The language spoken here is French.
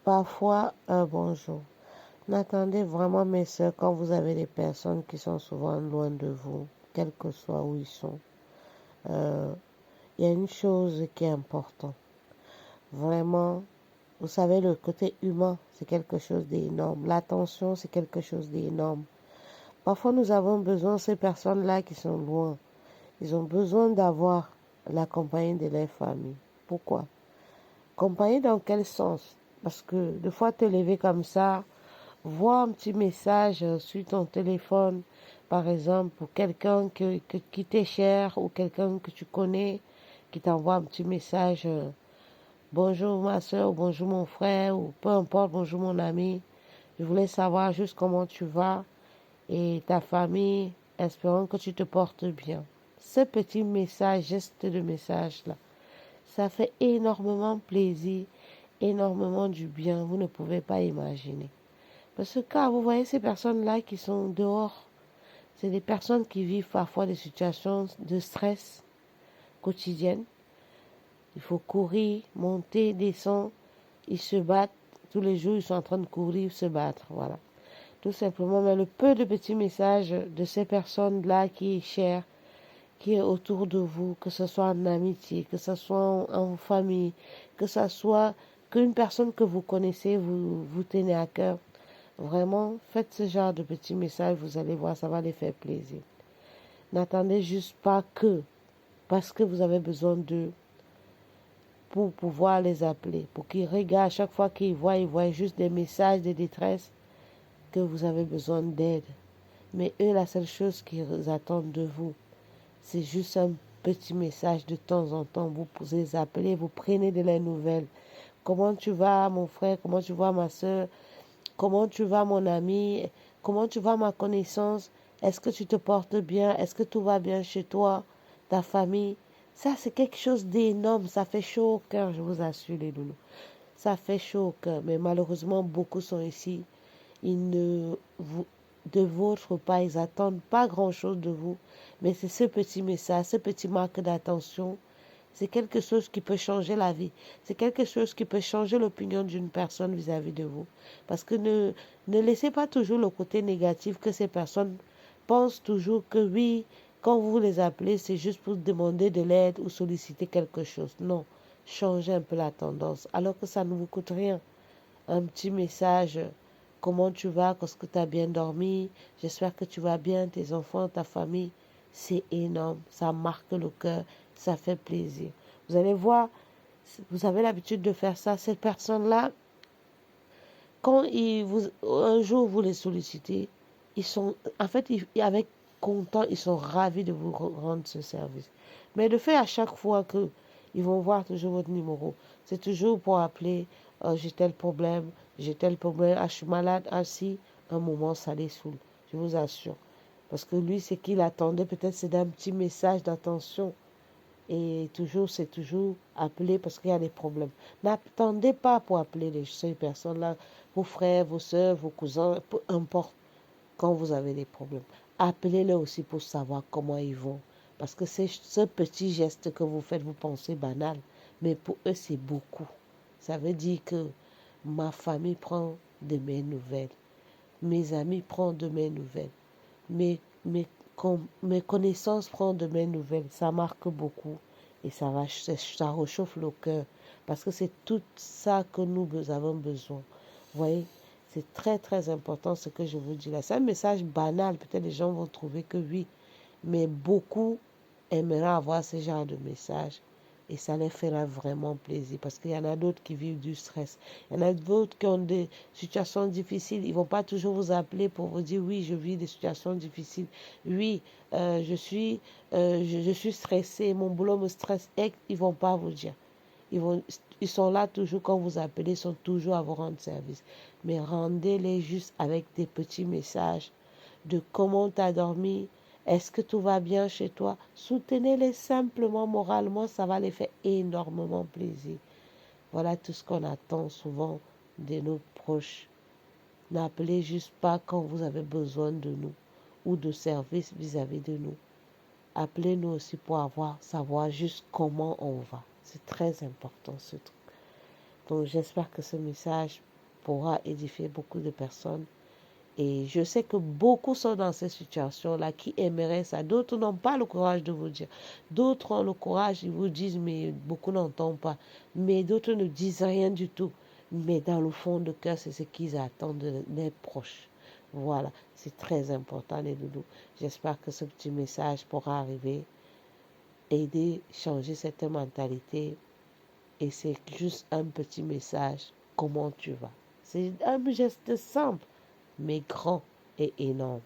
Parfois, un bonjour. N'attendez vraiment, mes sœurs, quand vous avez des personnes qui sont souvent loin de vous, quel que soit où ils sont. Euh, Il y a une chose qui est importante. Vraiment, vous savez, le côté humain, c'est quelque chose d'énorme. L'attention, c'est quelque chose d'énorme. Parfois, nous avons besoin, ces personnes-là qui sont loin, ils ont besoin d'avoir la compagnie de leur famille. Pourquoi? Compagnie dans quel sens? Parce que des fois, te lever comme ça, voir un petit message sur ton téléphone, par exemple, pour quelqu'un qui t'est cher ou quelqu'un que tu connais, qui t'envoie un petit message, bonjour ma soeur, ou bonjour mon frère, ou peu importe, bonjour mon ami. Je voulais savoir juste comment tu vas et ta famille, espérons que tu te portes bien. Ce petit message, geste de message-là, ça fait énormément plaisir, énormément du bien, vous ne pouvez pas imaginer. Parce que quand vous voyez ces personnes-là qui sont dehors, c'est des personnes qui vivent parfois des situations de stress quotidiennes. Il faut courir, monter, descendre, ils se battent. Tous les jours, ils sont en train de courir, se battre. Voilà. Tout simplement, mais le peu de petits messages de ces personnes-là qui est chère, qui est autour de vous, que ce soit en amitié, que ce soit en famille, que ce soit qu'une personne que vous connaissez, vous tenez à cœur. Vraiment, faites ce genre de petits messages, vous allez voir, ça va les faire plaisir. N'attendez juste pas que, parce que vous avez besoin d'eux, pour pouvoir les appeler, pour qu'ils regardent chaque fois qu'ils voient, ils voient juste des messages de détresse que vous avez besoin d'aide. Mais eux, la seule chose qu'ils attendent de vous, c'est juste un petit message de temps en temps. Vous pouvez les appeler, vous prenez de leurs nouvelles. Comment tu vas, mon frère? Comment tu vas, ma soeur? Comment tu vas, mon ami? Comment tu vas, ma connaissance? Est-ce que tu te portes bien? Est-ce que tout va bien chez toi, ta famille? Ça, c'est quelque chose d'énorme. Ça fait chaud au cœur, je vous assure, les loulous. Ça fait chaud au cœur. Mais malheureusement, beaucoup sont ici. Ils ne vous, de votre part, ils attendent pas grand-chose de vous. Mais c'est ce petit message, ce petit marque d'attention. C'est quelque chose qui peut changer la vie. C'est quelque chose qui peut changer l'opinion d'une personne vis-à-vis de vous. Parce que ne laissez pas toujours le côté négatif que ces personnes pensent toujours que oui, quand vous les appelez, c'est juste pour demander de l'aide ou solliciter quelque chose. Non, changez un peu la tendance. Alors que ça ne vous coûte rien. Un petit message. Comment tu vas? Est-ce que tu as bien dormi? J'espère que tu vas bien, tes enfants, ta famille. C'est énorme. Ça marque le cœur. Ça fait plaisir. Vous allez voir, vous avez l'habitude de faire ça. Cette personne-là, quand un jour vous les sollicitez, ils sont, en fait, avec content, ils sont ravis de vous rendre ce service. Mais le fait à chaque fois que ils vont voir toujours votre numéro, c'est toujours pour appeler, j'ai tel problème, ah, je suis malade, ah si, un moment, ça les saoule, je vous assure. Parce que lui, ce qu'il attendait, peut-être c'est d'un petit message d'attention. Et toujours, c'est toujours appeler parce qu'il y a des problèmes. N'attendez pas pour appeler ces personnes-là, vos frères, vos soeurs, vos cousins, peu importe, quand vous avez des problèmes. Appelez-les aussi pour savoir comment ils vont. Parce que c'est ce petit geste que vous faites, vous pensez banal, mais pour eux, c'est beaucoup. Ça veut dire que ma famille prend de mes nouvelles, mes amis prennent de mes nouvelles, mes, mes, mes connaissances prennent de mes nouvelles. Ça marque beaucoup et ça réchauffe le cœur parce que c'est tout ça que nous avons besoin. Vous voyez, c'est très très important ce que je vous dis là. C'est un message banal, peut-être les gens vont trouver que oui, mais beaucoup aimeraient avoir ce genre de message et ça leur fera vraiment plaisir parce qu'il y en a d'autres qui vivent du stress. Il y en a d'autres qui ont des situations difficiles. Ils ne vont pas toujours vous appeler pour vous dire oui, je vis des situations difficiles. Oui, je suis stressé, mon boulot me stresse. Et ils ne vont pas vous dire. Ils sont là toujours quand vous appelez, ils sont toujours à vous rendre service. Mais rendez-les juste avec des petits messages de comment tu as dormi, est-ce que tout va bien chez toi. Soutenez-les simplement moralement, ça va les faire énormément plaisir. Voilà tout ce qu'on attend souvent de nos proches. N'appelez juste pas quand vous avez besoin de nous ou de services vis-à-vis de nous. Appelez-nous aussi pour savoir juste comment on va. C'est très important ce truc. Donc j'espère que ce message pourra édifier beaucoup de personnes. Et je sais que beaucoup sont dans ces situations-là qui aimeraient ça. D'autres n'ont pas le courage de vous dire. D'autres ont le courage, ils vous disent, mais beaucoup n'entendent pas. Mais d'autres ne disent rien du tout. Mais dans le fond de cœur, c'est ce qu'ils attendent des proches. Voilà, c'est très important, les doudous. J'espère que ce petit message pourra arriver, aider, changer cette mentalité. Et c'est juste un petit message. Comment tu vas? C'est un geste simple, mais grand et énorme.